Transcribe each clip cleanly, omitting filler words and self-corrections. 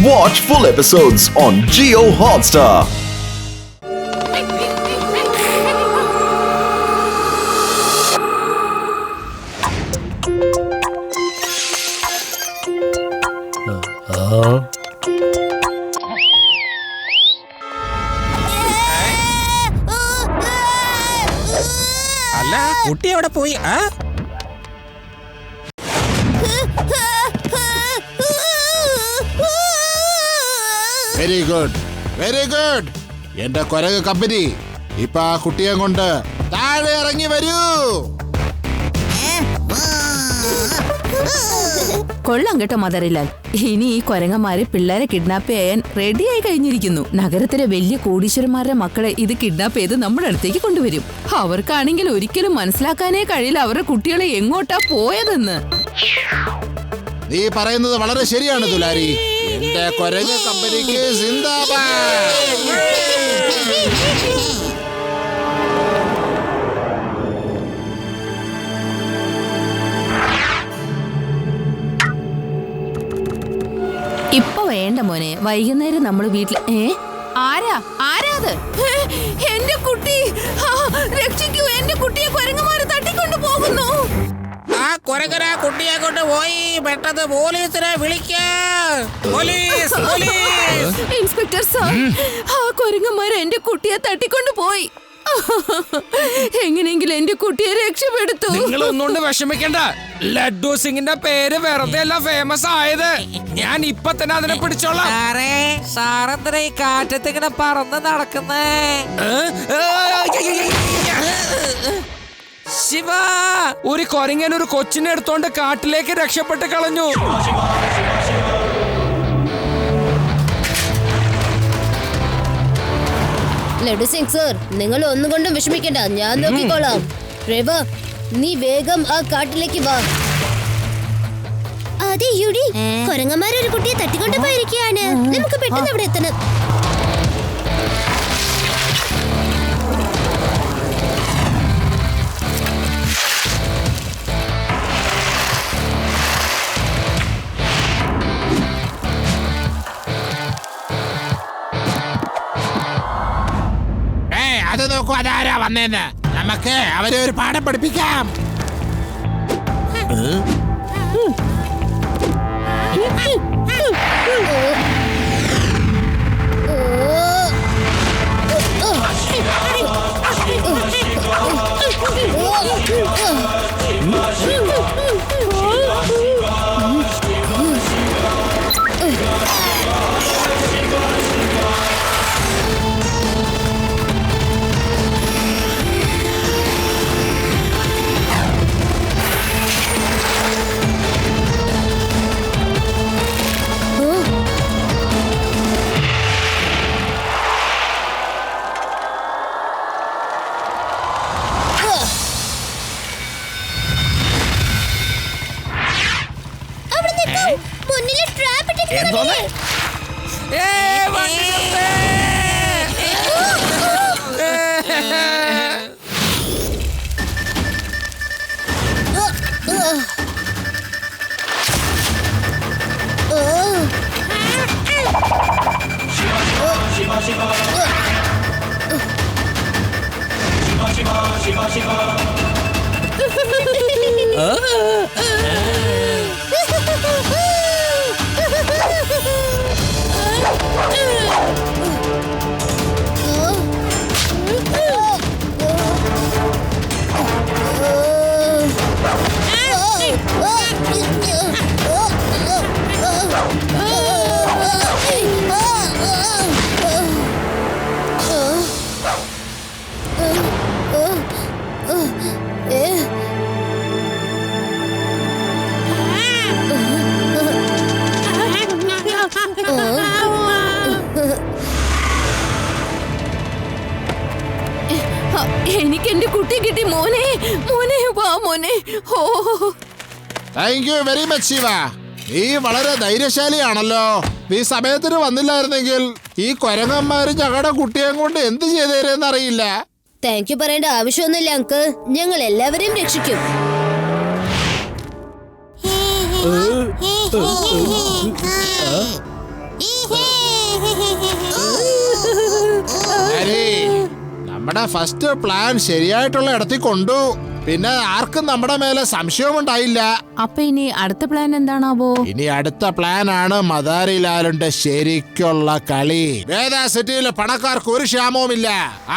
Watch full episodes on Jio Hotstar. അല്ല കുട്ടി എവിടെ പോയി? Very good, very good. എന്റെ കൊരക് കമ്പനി ഇപ്പൊ ആ കുട്ടിയെ കൊണ്ട് താഴെ ഇറങ്ങി വരൂ. കൊള്ളാം കേട്ടോ മദറിലാൽ. ഇനി ഈ കൊരങ്ങന്മാര് പിള്ളേരെ കിഡ്നാപ്പ് ചെയ്യാൻ റെഡിയായി കഴിഞ്ഞിരിക്കുന്നു. നഗരത്തിലെ വലിയ കോടീശ്വരന്മാരുടെ മക്കളെ ഇത് കിഡ്നാപ്പ് ചെയ്ത് നമ്മുടെ അടുത്തേക്ക് കൊണ്ടുവരും. അവർക്കാണെങ്കിൽ ഒരിക്കലും മനസ്സിലാക്കാനേ കഴിയില്ല അവരുടെ കുട്ടികളെ എങ്ങോട്ടാ പോയതെന്ന്. നീ പറയുന്നത് വളരെ ശരിയാണ് തുലാരി. എന്റെ കൊരങ്ങ് കമ്പനിക്ക് സിന്ദാബാദ്. ഇപ്പൊ വേണ്ട മോനെ, വൈകുന്നേരം നമ്മള് വീട്ടിൽ. ആരാ അത്? എന്റെ കുട്ടി രക്ഷിക്കൂ, എന്റെ കുട്ടിയെ കൊരങ്ങന്മാര് തട്ടിക്കൊണ്ടു പോകുന്നു. ആ കൊരങ്ങര കുട്ടിയെ കൊണ്ട് പോയി. പെട്ടെന്ന് പോലീസിനെ വിളിക്ക്. Police, police. ഇൻസ്പെക്ടർ സാർ, ആ കൊരങ്ങന്മാര് എന്റെ കുട്ടിയെ തട്ടിക്കൊണ്ടു പോയി. എങ്ങനെയെങ്കിലും എന്റെ കുട്ടിയെ രക്ഷപ്പെടുത്തു. നിങ്ങൾ ഒന്നുകൊണ്ട് വിഷമിക്കണ്ട. ലഡ്ഡു സിംഗിന്റെ പേര് വെറുതെ അല്ല ഫേമസ് ആയത്. ഞാൻ ഇപ്പൊ തന്നെ അതിനെ പിടിച്ചോളാം. സാറെന്തിനാ ഈ കാറ്റത്ത് ഇങ്ങനെ പറന്ന് നടക്കുന്നേ? ശിവ, ഒരു കൊരങ്ങൻ ഒരു കൊച്ചിനെ എടുത്തോണ്ട് കാട്ടിലേക്ക് രക്ഷപ്പെട്ട് കളഞ്ഞു. ലഡു സിംഗ് സർ, നിങ്ങൾ ഒന്നുകൊണ്ടും വിഷമിക്കണ്ട, ഞാൻ നോക്കിക്കോളാം. ട്രെവർ, നീ വേഗം ആ കാട്ടിലേക്ക് വാ. അതെ യുഡി, കൊരങ്ങന്മാർ ഒരു കുട്ടിയെ തട്ടിക്കൊണ്ട് പോയിരിക്കുകയാണ്. നമുക്ക് പെട്ടെന്ന് അവിടെ എത്തണം. അത് നോക്കൂ, അതാരാ വന്നേന്ന്. നമുക്ക് അവരെ ഒരു പാഠം പഠിപ്പിക്കാം. മുന്നിലെ ട്രാപ്പ് ഇട്ടിരിക്കുന്നു. എനിക്ക് എന്റെ കുട്ടി കിട്ടി. മോനെ, മോനെ വാ മോനെ. ഓ, thank you very much Shiva. നീ വളരെ ധൈര്യശാലിയാണല്ലോ. നീ സമയത്തിന് വന്നില്ലായിരുന്നെങ്കിൽ ഈ കൊരങ്ങന്മാര് ഞങ്ങളുടെ കുട്ടിയെ കൊണ്ട് എന്ത് ചെയ്തേരെന്ന് അറിയില്ല. താങ്ക് യു പറയേണ്ട ആവശ്യമൊന്നുമില്ല അങ്കിൾ, ഞങ്ങൾ എല്ലാവരെയും രക്ഷിക്കും. നമ്മുടെ ഫസ്റ്റ് പ്ലാൻ ശരിയായിട്ടുള്ള ഇടത്തിൽ കൊണ്ടു. പിന്നെ ആർക്കും നമ്മുടെ മേലെ സംശയവും ഉണ്ടായില്ല. അപ്പൊ ഇനി അടുത്ത പ്ലാൻ എന്താണാവോ? ഇനി അടുത്ത പ്ലാൻ ആണ് മദാരിലാലിന്റെ ശരിക്കുള്ള കളി. വേദ സിറ്റിയിലെ പണക്കാർക്ക് ഒരു ക്ഷാമവുമില്ല.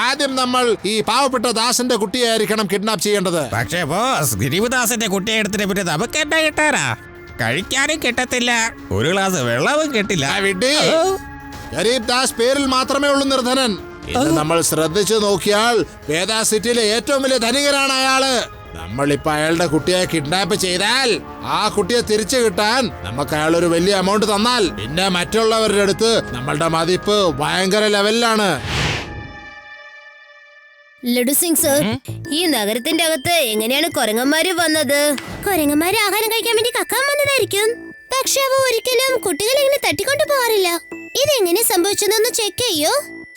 ആദ്യം നമ്മൾ ഈ പാവപ്പെട്ട ദാസന്റെ കുട്ടിയായിരിക്കണം കിഡ്നാപ്പ് ചെയ്യേണ്ടത്. പക്ഷേ ബോസ്, ഗിരിബദാസിന്റെ കുട്ടിയെ എടുത്തിട്ട് പിന്നെ നമുക്ക് എന്താ കിട്ടാനാ? കഴിക്കാനും കിട്ടത്തില്ല, ഒരു ഗ്ലാസ് വെള്ളവും കിട്ടില്ല. ഗരീബ് ദാസ് പേരിൽ മാത്രമേ ഉള്ളൂ നിർധനൻ. ഇത് നമ്മൾ ശ്രദ്ധിച്ചു നോക്കിയാൽ വേദ സിറ്റിയിലെ ഏറ്റവും വലിയ ധനികനാണ് അയാള്. നമ്മളിപ്പോ അയാളുടെ കുട്ടിയെ കിഡ്നാപ്പ് ചെയ്താൽ ആ കുട്ടിയെ തിരിച്ചു കിട്ടാൻ നമുക്ക് അയാൾ ഒരു വലിയ എമൗണ്ട് തന്നാൽ പിന്നെ മറ്റുള്ളവരുടെ അടുത്ത് നമ്മളുടെ മതിപ്പ് ഭയങ്കര ലെവലിലാണ്. ലഡു സിംഗ് സർ, ഈ നഗരത്തിന്റെ അകത്ത് എങ്ങനെയാണ് കുരങ്ങന്മാര് വന്നത്? കുരങ്ങന്മാര് ആഹാരം കഴിക്കാൻ വേണ്ടി കക്കാൻ വന്നതായിരിക്കും. പക്ഷെ അവ ഒരിക്കലും കുട്ടികളെ ഇങ്ങനെ തട്ടിക്കൊണ്ടു പോകാറില്ല. ഇതെങ്ങനെ സംഭവിച്ചതെന്ന് ചെക്ക് ചെയ്യോ?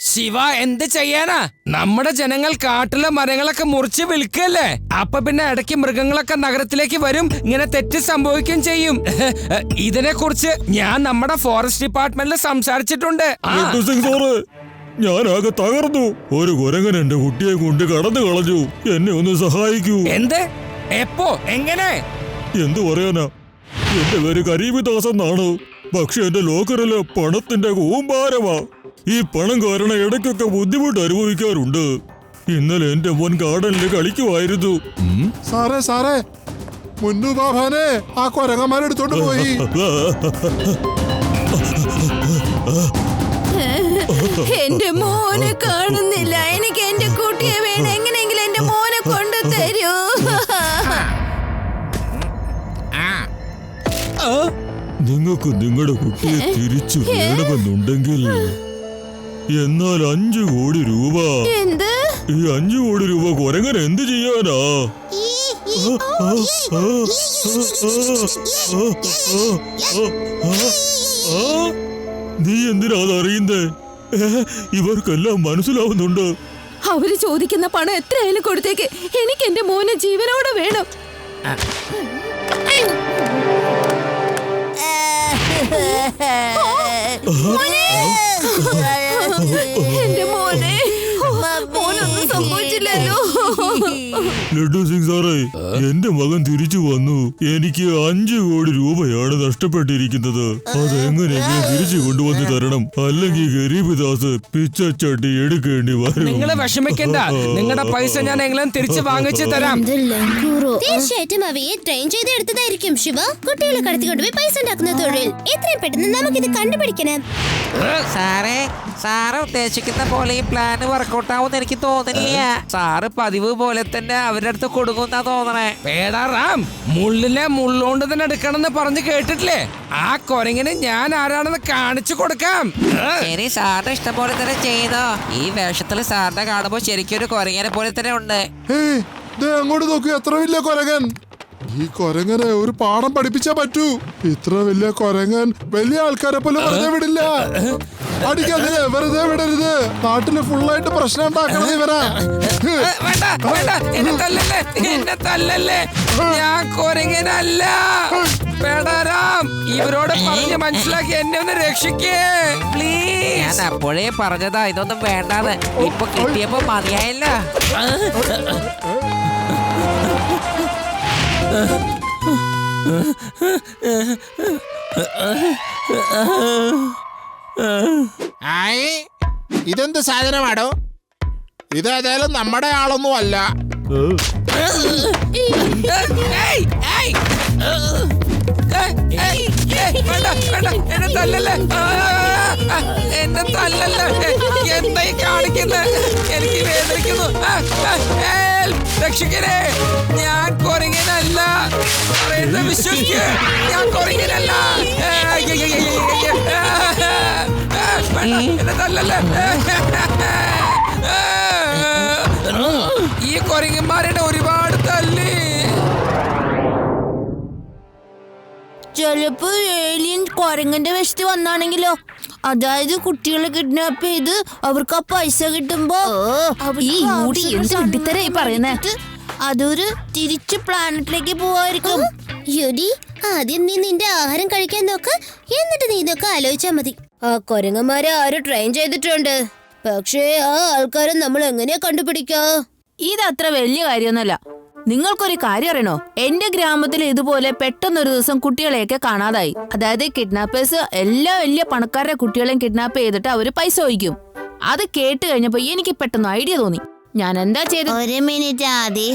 ശിവ, എന്ത് ചെയ്യാനാ? നമ്മുടെ ജനങ്ങൾ കാട്ടിലെ മരങ്ങളൊക്കെ മുറിച്ച് വിൽക്കല്ലേ. അപ്പൊ പിന്നെ ഇടയ്ക്ക് മൃഗങ്ങളൊക്കെ നഗരത്തിലേക്ക് വരും, ഇങ്ങനെ തെറ്റ് സംഭവിക്കുകയും ചെയ്യും. ഇതിനെ കുറിച്ച് ഞാൻ നമ്മുടെ ഫോറസ്റ്റ് ഡിപ്പാർട്ട്മെന്റിൽ സംസാരിച്ചിട്ടുണ്ട്. ഞാനാകെ തകർന്നു. ഒരു കുരങ്ങൻ എന്റെ കുട്ടിയെ കൊണ്ട് കടന്നു കളഞ്ഞു. എന്നെ ഒന്ന് സഹായിക്കൂ. എന്ത്? എപ്പോ? എങ്ങനെ? എന്തു പറയാനാ? എന്റെ പേര് കരീബിദാസ് എന്നാണ്. പക്ഷെ എന്റെ ലോക്കറില് പണത്തിന്റെ കൂമ്പാരമാ. ഈ പണം കാരണം ഇടയ്ക്കൊക്കെ ബുദ്ധിമുട്ട് അനുഭവിക്കാറുണ്ട്. ഇന്നലെ എന്റെ മോൻ ഗാർഡനിൽ കളിക്കുമായിരുന്നു. സാറേ മുന്നു ബാബാനെ ആ കുരങ്ങന്മാരെടുത്തോണ്ട് പോയി. എന്റെ മോനെ കാണുന്നില്ല. എനിക്ക് എന്റെ കുട്ടിയെ വേണം. എങ്ങനെയെങ്കിലും എന്റെ മോനെ കൊണ്ടു തരൂ. നിങ്ങൾക്ക് നിങ്ങളുടെ കുട്ടിയെ തിരിച്ചു വേണമെന്നുണ്ടെങ്കിൽ എന്നാൽ 5 കോടി രൂപ. എന്ത്? ഈ 5 കോടി രൂപ കുരങ്ങൻ എന്ത് ചെയ്യാനാ? നീ എന്തിനാ അതറിയുന്നേ? ഇവർക്കെല്ലാം മനസ്സിലാവുന്നുണ്ട്. അവര് ചോദിക്കുന്ന പണം എത്രയായാലും കൊടുത്തേക്ക്. എനിക്ക് എന്റെ മോനെ ജീവനോടെ വേണം. എന്റെ മോനെ, മോനൊന്നും സംഭവിച്ചില്ലല്ലോ. ലഡു സിംഗ് സാറേ, എന്റെ മകൻ തിരിച്ചു വന്നു. എനിക്ക് 5 കോടി രൂപയാണ് നഷ്ടപ്പെട്ടിരിക്കുന്നത്. അതെങ്ങനെയെങ്കിലും തിരിച്ചു കൊണ്ടുവന്ന് തരണം. അല്ലെങ്കിൽ ഗരീബിദാസ് പിച്ചച്ചട്ടി എടുക്കേണ്ടി വരും. നിങ്ങള് വിഷമിക്കണ്ട, നിങ്ങളുടെ പൈസ ഞാൻ എങ്കിലും തിരിച്ചു വാങ്ങിച്ചു തരാം. തീർച്ചയായിട്ടും അവയെ ട്രെയിൻ ചെയ്ത് എടുത്തതായിരിക്കും ശിവ. കുട്ടികളെ കടത്തിക്കൊണ്ടുപോയി പൈസ ഉണ്ടാക്കുന്ന തൊഴിൽ. എത്രയും പെട്ടെന്ന് നമുക്കിത് കണ്ടുപിടിക്കണം. സാറ് ഉദ്ദേശിക്കുന്ന പോലെ ഈ പ്ലാൻ വർക്കൗട്ട് ആവുമെന്ന് എനിക്ക് തോന്നുന്നില്ല. സാറ് പതിവ് പോലെ തന്നെ അവരുടെ അടുത്ത് കൊടുക്കുന്നാ തോന്നണേ. പേടാ റാം, മുള്ളിനെ മുള്ളോണ്ട് തന്നെ എടുക്കണമെന്ന് പറഞ്ഞു കേട്ടിട്ടില്ലേ? ആ കൊരങ്ങിന് ഞാൻ ആരാണെന്ന് കാണിച്ചു കൊടുക്കാം. ശരി, സാറിന്റെ ഇഷ്ടം പോലെ തന്നെ ചെയ്തോ. ഈ വേഷത്തിൽ സാറിനെ കാണുമ്പോ ശരിക്കും ഒരു കൊരങ്ങനെ പോലെ തന്നെ ഉണ്ട്. അങ്ങോട്ട് നോക്കൂ, എത്ര വലിയ കൊരങ്ങൻ. ഈ കൊരങ്ങനെ ഒരു പാഠം പഠിപ്പിച്ചാ പറ്റൂ. ഇത്ര വലിയ കൊരങ്ങൻ വലിയ ആൾക്കാരെ പോലെ വെറുതെ വിടില്ല. അടിക്കാതെ വെറുതെ വിടരുത്. നാട്ടില് ഫുള്ളായിട്ട് പ്രശ്നം ഉണ്ടാക്കണത് ഇവരാ. വേണ്ട വേണ്ട, എന്നെ തല്ലല്ലേ, എന്നെ തല്ലല്ലേ. ഞാൻ കൊരങ്ങനല്ല. പേടാറാം, ഇവരോട് പറഞ്ഞ് മനസ്സിലാക്കി എന്നെ ഒന്ന് രക്ഷിക്കേ പ്ലീസ്. ഞാൻ അപ്പോഴേ പറഞ്ഞതാ ഇതൊന്നും വേണ്ടാന്ന്. ഇപ്പൊ കിട്ടിയപ്പോ മതിയായില്ല. ഇതെന്ത് സാധനമാണോ? ഇതേതായാലും നമ്മുടെ ആളൊന്നും അല്ല. എന്നെ തല്ലല്ലേ, എന്നെ തല്ലല്ലേ. എന്തായി കാണിക്കുന്നത്? എനിക്ക് വേദനിക്കുന്നു. രക്ഷിക്കണേ, ഞാൻ കൊരങ്ങനല്ല. പറയുന്നത് വിശ്വസിക്കുക, ഞാൻ കൊരങ്ങനല്ല. എന്നെ തല്ലല്ലേ. ഈ കൊരങ്ങന്മാരുടെ ഒരുപാട് തല്ലി. ചിലപ്പോ ഏലിയൻ കൊരങ്ങന്റെ വേഷത്തിൽ വന്നാണെങ്കിലോ? അതായത് കുട്ടികളെ കിഡ്നാപ്പ് ചെയ്ത് അവർക്ക് ആ പൈസ കിട്ടുമ്പോ ഈ ഊടി എന്ത് വിഡിത്തരായി പറയുന്നേ? അതൊരു തിരിച്ചു പ്ലാനറ്റിലേക്ക് പോവായിരിക്കും. യുഡി, ആദ്യം നീ നിന്റെ ആഹാരം കഴിക്കാൻ നോക്ക്. എന്നിട്ട് നീ ഇതൊക്കെ ആലോചിച്ചാ മതി. ആ കൊരങ്ങന്മാരെ ആരും ട്രെയിൻ ചെയ്തിട്ടുണ്ട്. പക്ഷേ ആ ആൾക്കാരെ നമ്മൾ എങ്ങനെയാ കണ്ടുപിടിക്കാ? ഇതത്ര വലിയ കാര്യമൊന്നുമല്ല. നിങ്ങൾക്കൊരു കാര്യം അറിയണോ? എന്റെ ഗ്രാമത്തിൽ ഇതുപോലെ പെട്ടെന്നൊരു ദിവസം കുട്ടികളെയൊക്കെ കാണാതായി. അതായത് കിഡ്നാപ്പേഴ്സ് എല്ലാ വലിയ പണക്കാരുടെ കുട്ടികളെയും കിഡ്നാപ്പ് ചെയ്തിട്ട് അവര് പൈസ ഒഴിക്കും. അത് കേട്ട് കഴിഞ്ഞപ്പോ എനിക്ക് പെട്ടെന്ന് ഐഡിയ തോന്നി. ഞാൻ എന്താ ചെയ്തത്? ഒരു മിനിറ്റ് ആദി,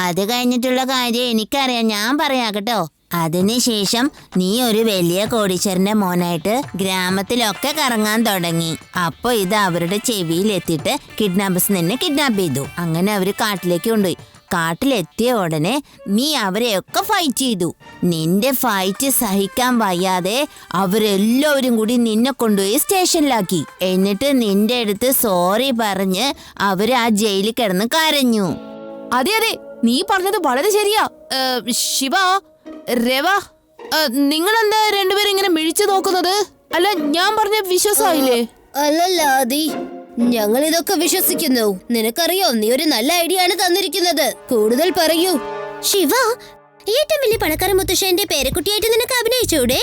അത് കഴിഞ്ഞിട്ടുള്ള കാര്യം എനിക്കറിയാം, ഞാൻ പറയാം കേട്ടോ. അതിനുശേഷം നീ ഒരു വലിയ കോടീശ്വരന്റെ മോനായിട്ട് ഗ്രാമത്തിലൊക്കെ കറങ്ങാൻ തുടങ്ങി. അപ്പൊ ഇത് അവരുടെ ചെവിയിൽ എത്തിയിട്ട് കിഡ്നാപ്പേഴ്സ് നിന്നെ കിഡ്നാപ്പ് ചെയ്തു. അങ്ങനെ അവര് കാട്ടിലേക്ക് കൊണ്ടുപോയി. കാട്ടിലെത്തിയ ഉടനെ നീ അവരെയൊക്കെ ഫൈറ്റ് ചെയ്തു. നിന്റെ ഫൈറ്റ് സഹിക്കാൻ വയ്യാതെ അവരെല്ലാവരും കൂടി നിന്നെ കൊണ്ടുപോയി സ്റ്റേഷനിലാക്കി. എന്നിട്ട് നിന്റെ അടുത്ത് സോറി പറഞ്ഞ് അവര് ആ ജയിലിൽ കിടന്ന് കരഞ്ഞു. അതെ അതെ, നീ പറഞ്ഞത് വളരെ ശരിയാ. ശിവ, രവ, നിങ്ങളെന്താ രണ്ടുപേരും ഇങ്ങനെ മിഴിച്ചു നോക്കുന്നത്? അല്ല, ഞാൻ പറഞ്ഞ വിശ്വാസമായില്ലേ? അല്ലല്ല ആദി, ഞങ്ങൾ ഇതൊക്കെ വിശ്വസിക്കുന്നു. നിനക്കറിയോ, നീ ഒരു നല്ല ഐഡിയ ആണ് തന്നിരിക്കുന്നത്. കൂടുതൽ പറയൂ. ശിവ, ഏറ്റവും വലിയ പണക്കാരൻ മുത്തശ്ശന്റെ പേരക്കുട്ടിയായിട്ട് നിനക്ക് അഭിനയിച്ചൂടെ?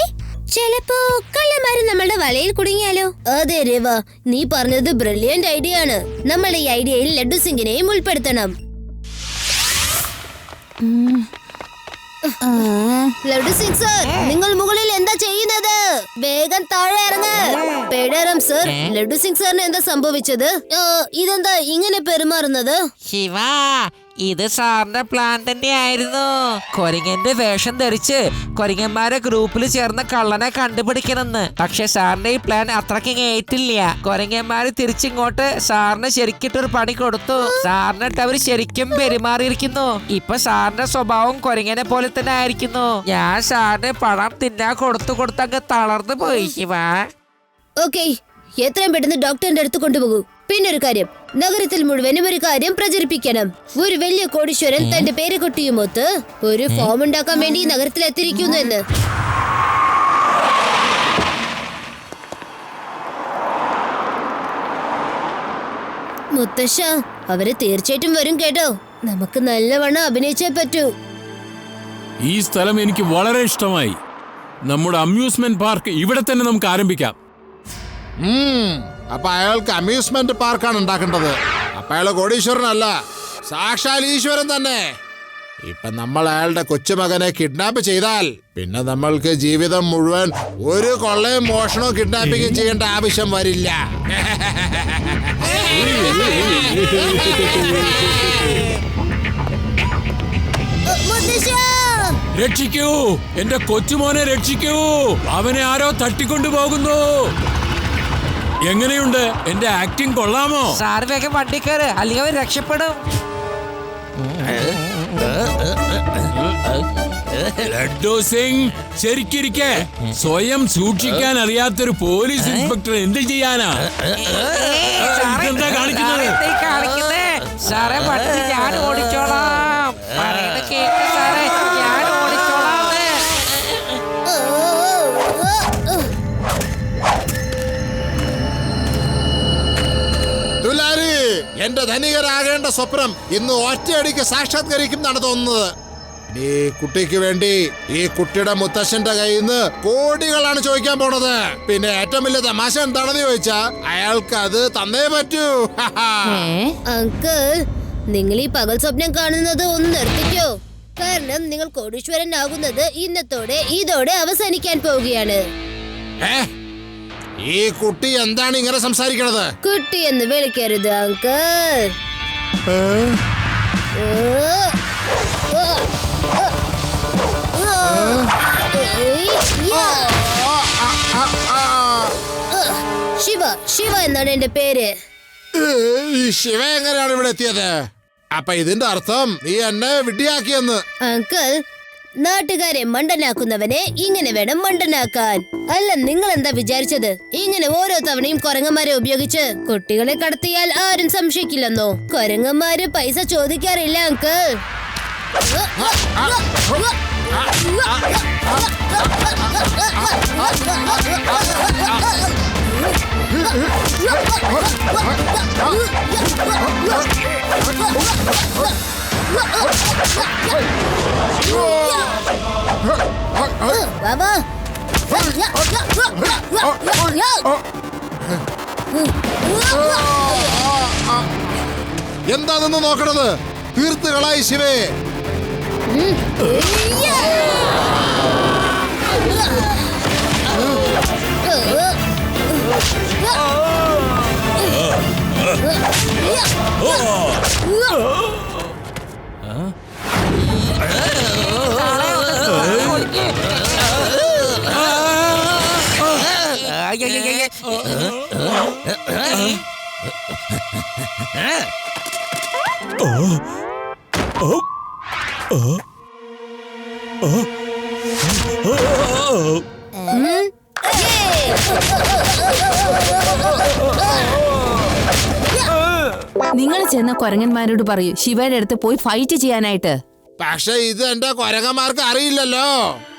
ചിലപ്പോ കള്ളന്മാര് നമ്മളുടെ വലയിൽ കുടുങ്ങിയാലോ? അതെ രവ, നീ പറഞ്ഞത് ബ്രില്യന്റ് ഐഡിയ ആണ്. നമ്മുടെ ഈ ഐഡിയയിൽ ലഡ്ഡു സിംഗിനെയും ഉൾപ്പെടുത്തണം. ലഡ്ഡു സിംഗ് സർ, നിങ്ങൾ മുകളിൽ എന്താ ചെയ്യുന്നത്? വേഗം താഴെ ഇറങ്ങ്. പേടാറാം സർ, ലഡ്ഡു സിംഗ് സാറിന് എന്താ സംഭവിച്ചത്? ഇതെന്താ ഇങ്ങനെ പെരുമാറുന്നത്? ശിവ, ഇത് സാറിന്റെ പ്ലാൻ തന്നെയായിരുന്നു. കൊരങ്ങന്റെ വേഷം ധരിച്ച് കൊരങ്ങന്മാരെ ഗ്രൂപ്പിൽ ചേർന്ന കള്ളനെ കണ്ടുപിടിക്കണമെന്ന്. പക്ഷെ സാറിന്റെ ഈ പ്ലാൻ അത്രയ്ക്ക് ഏറ്റില്ല. കൊരങ്ങന്മാര് തിരിച്ചിങ്ങോട്ട് സാറിന് ശരിക്കിട്ടൊരു പണി കൊടുത്തു. സാറിനിട്ട് അവര് ശരിക്കും പെരുമാറിയിരിക്കുന്നു. ഇപ്പൊ സാറിന്റെ സ്വഭാവം കൊരങ്ങനെ പോലെ തന്നെ ആയിരിക്കുന്നു. ഞാൻ സാറിന് പണം തിന്നാൻ കൊടുത്ത് അങ്ങ് തളർന്നു പോയി ശിവ. ഓക്കെ, എത്രയും പെട്ടെന്ന് ഡോക്ടറിന്റെ അടുത്ത് കൊണ്ടുപോകൂ. പിന്നൊരു കാര്യം, നഗരത്തിൽ മുഴുവനും ഒരു കാര്യം പ്രചരിപ്പിക്കണം. ഒരു വലിയ കോടീശ്വരൻ തന്റെ പേരക്കുട്ടിയുമൊത്ത് ഒരു ഫോം ഉണ്ടാക്കാൻ വേണ്ടി നഗരത്തിൽ എത്തിയിരിക്കുന്നു എന്ന്. മുത്തശ്ശ, അവര് തീർച്ചയായിട്ടും വരും കേട്ടോ. നമുക്ക് നല്ലവണ്ണം അഭിനയിച്ചേ പറ്റൂ. ഈ സ്ഥലം എനിക്ക് വളരെ ഇഷ്ടമായി. നമ്മുടെ അമ്യൂസ്മെന്റ് പാർക്ക് ഇവിടെ തന്നെ നമുക്ക് ആരംഭിക്കാം. അപ്പൊ അയാൾക്ക് അമ്യൂസ്മെന്റ് പാർക്കാണ് ഉണ്ടാക്കേണ്ടത്. അപ്പൊ അയാള് കോടീശ്വരനല്ല, സാക്ഷാൽ ഈശ്വരൻ തന്നെ. ഇപ്പൊ നമ്മൾ അയാളുടെ കൊച്ചുമകനെ കിഡ്നാപ്പ് ചെയ്താൽ പിന്നെ നമ്മൾക്ക് ജീവിതം മുഴുവൻ ഒരു കൊള്ളയും മോഷണവും കിഡ്നാപ്പിങ്ങും ചെയ്യേണ്ട ആവശ്യം വരില്ല. രക്ഷിക്കൂ, എന്റെ കൊച്ചുമോനെ രക്ഷിക്കൂ, അവനെ ആരോ തട്ടിക്കൊണ്ടു പോകുന്നു. എങ്ങനെയുണ്ട് എന്റെ ആക്ടിങ്? കൊള്ളാമോ? സാറ് വേഗം വണ്ടി കയറ്, അല്ലെങ്കിൽ അവർ രക്ഷപ്പെടും. ലഡ്ഡു സിംഗ്, ശരിക്കിരിക്കെ. സ്വയം സൂക്ഷിക്കാൻ അറിയാത്തൊരു പോലീസ് ഇൻസ്പെക്ടർ എന്ത് ചെയ്യാനാ? ഇതെന്താ കാണിക്കുന്നത്? സാറേ, വണ്ടി ഞാൻ ഓടിച്ചോളാം. പറയുന്നത് കേൾക്ക് സാറേ, ഞാൻ ഓടിച്ചോളാം. ദുലാരി, എന്റെ ധനികരാകേണ്ട സ്വപ്നം ഇന്ന് ഒറ്റയടിക്ക് സാക്ഷാത്കരിക്കുന്നാണ് തോന്നുന്നത്. ഈ കുട്ടിക്ക് വേണ്ടി ഈ കുട്ടിയുടെ മുത്തശ്ശന്റെ കയ്യിൽ നിന്ന് കോടികളാണ് ചോദിക്കാൻ പോണത്. പിന്നെ ഏറ്റവും വലിയ തമാശ എന്താണെന്ന് ചോദിച്ചാ അയാൾക്ക് അത് തന്നേ പറ്റൂ. അങ്കിൾ, നിങ്ങൾ ഈ പകൽ സ്വപ്നം കാണുന്നത് ഒന്ന് നിർത്തിക്കോ. കാരണം നിങ്ങൾ കോടീശ്വരനാകുന്നത് ഇതോടെ അവസാനിക്കാൻ പോവുകയാണ്. ഈ കുട്ടി എന്താണ് ഇങ്ങനെ സംസാരിക്കണത്? കുട്ടി എന്ന് വിളിക്കരുത് അങ്കിൾ. ശിവ എന്നാണ് എന്റെ പേര്. ശിവ എങ്ങനെയാണ് ഇവിടെ എത്തിയത്? അപ്പൊ ഇതിന്റെ അർത്ഥം നീ എന്നെ വിഡ്ഢിയാക്കിയെന്ന്. അങ്കിൾ, നാട്ടുകാരെ മണ്ടനാക്കുന്നവനെ ഇങ്ങനെ വേണം മണ്ടനാക്കാൻ. അല്ല, നിങ്ങൾ എന്താ വിചാരിച്ചത്? ഇങ്ങനെ ഓരോ തവണയും കൊരങ്ങന്മാരെ ഉപയോഗിച്ച് കുട്ടികളെ കടത്തിയാൽ ആരും സംശയിക്കില്ലെന്നോ? കൊരങ്ങന്മാര് പൈസ ചോദിക്കാറില്ല അങ്കിൾ. ബാബാ, എന്താണെന്ന് നോക്കണത്? തീർത്തുകളായി ശിവേ. നിങ്ങൾ ചെന്ന കൊരങ്ങന്മാരോട് പറയൂ ശിവയുടെ അടുത്ത് പോയി ഫൈറ്റ് ചെയ്യാനായിട്ട്. പക്ഷെ ഇത് എന്റെ കൊരങ്ങന്മാർക്ക് അറിയില്ലല്ലോ.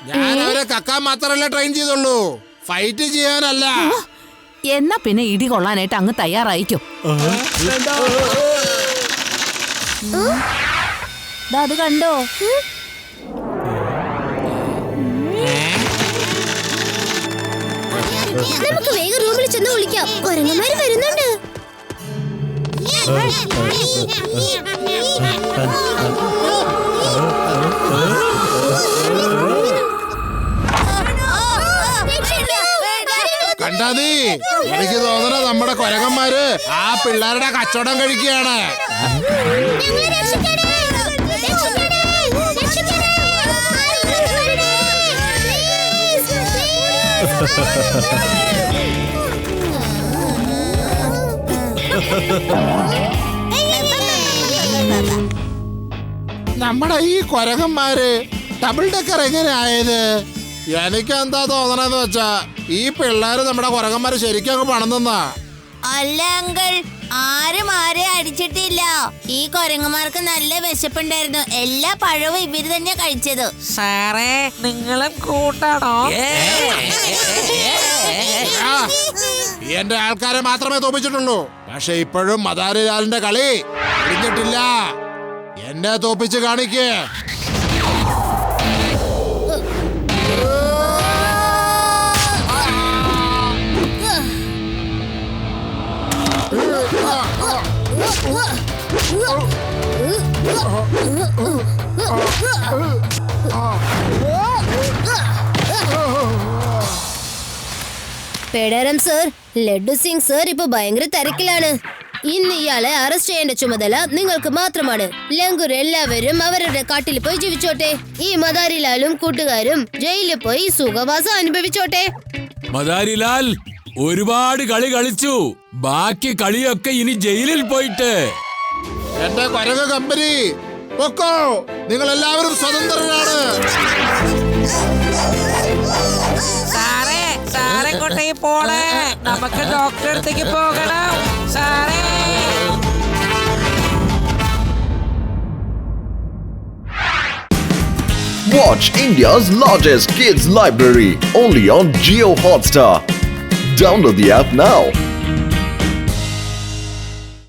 ഞാൻ അവരെ കക്കാൻ മാത്രമല്ല ട്രെയിൻ ചെയ്തുള്ളൂ, ഫൈറ്റ് ചെയ്യാനല്ല. എന്നാ പിന്നെ ഇടി കൊള്ളാനായിട്ട് അങ്ങ് തയ്യാറായിക്കോ. അത് കണ്ടോ? നമുക്ക് വേഗം റൂമിൽ ചെന്ന് വിളിക്കാം, കൊരങ്ങന്മാര് വരുന്നുണ്ട്. കണ്ടാ നീ, എനിക്ക് തോന്നണ നമ്മുടെ കൊരങ്ങന്മാര് ആ പിള്ളേരുടെ കച്ചവടം കഴിക്കുകയാണ്. നമ്മുടെ ഈ കൊരങ്ങന്മാര് ഡബിൾ ഡെക്കർ എങ്ങനെ ആയത്? എനിക്കെന്താ തോന്നണെന്ന് വെച്ചാ ഈ പിള്ളേര് നമ്മുടെ കൊരങ്ങന്മാര് ശരിക്കും പണിതെന്നാ. അല്ല അങ്കിൾ, ആരും ആരെ അടിച്ചിട്ടില്ല. ഈ കൊരങ്ങന്മാർക്ക് നല്ല വിശപ്പുണ്ടായിരുന്നു. എല്ലാ പഴവും ഇവര് തന്നെ കഴിച്ചത്. സാറേ, നിങ്ങളും കൂട്ടാണോ? എന്റെ ആൾക്കാരെ മാത്രമേ തോപ്പിച്ചിട്ടുള്ളൂ. പക്ഷെ ഇപ്പോഴും മദാരിലാലിന്റെ കളി കഴിഞ്ഞിട്ടില്ല. എന്നെ തോപ്പിച്ച് കാണിക്കേ. പേടാരം സർ, ലഡ്ഡു സിംഗ് സർ ഇപ്പൊ ഭയങ്കര തിരക്കിലാണ്. ഇന്ന് ഇയാളെ അറസ്റ്റ് ചെയ്യേണ്ട ചുമതല നിങ്ങൾക്ക് മാത്രമാണ്. ലങ്കൂർ എല്ലാവരും അവരുടെ കാട്ടിൽ പോയി ജീവിച്ചോട്ടെ. ഈ മദാരിലാലും കൂട്ടുകാരും ജയിലിൽ പോയി സുഖവാസം അനുഭവിച്ചോട്ടെ. മദാരിലാൽ ഒരുപാട് കളി കളിച്ചു. ബാക്കി കളിയൊക്കെ ഇനി ജയിലിൽ പോയിട്ട്. എന്റെ കൊരങ്ങ കമ്പനി പൊക്കോ, നിങ്ങൾ എല്ലാവരും സ്വതന്ത്രരാണ്. സാറേ, സാറെ കൊണ്ടേ പോണേ, നമുക്ക് ഡോക്ടറെ അടുത്തേക്ക് പോകണം. സാറേ, Watch India's largest kids library only on Jio Hotstar. Download the app now.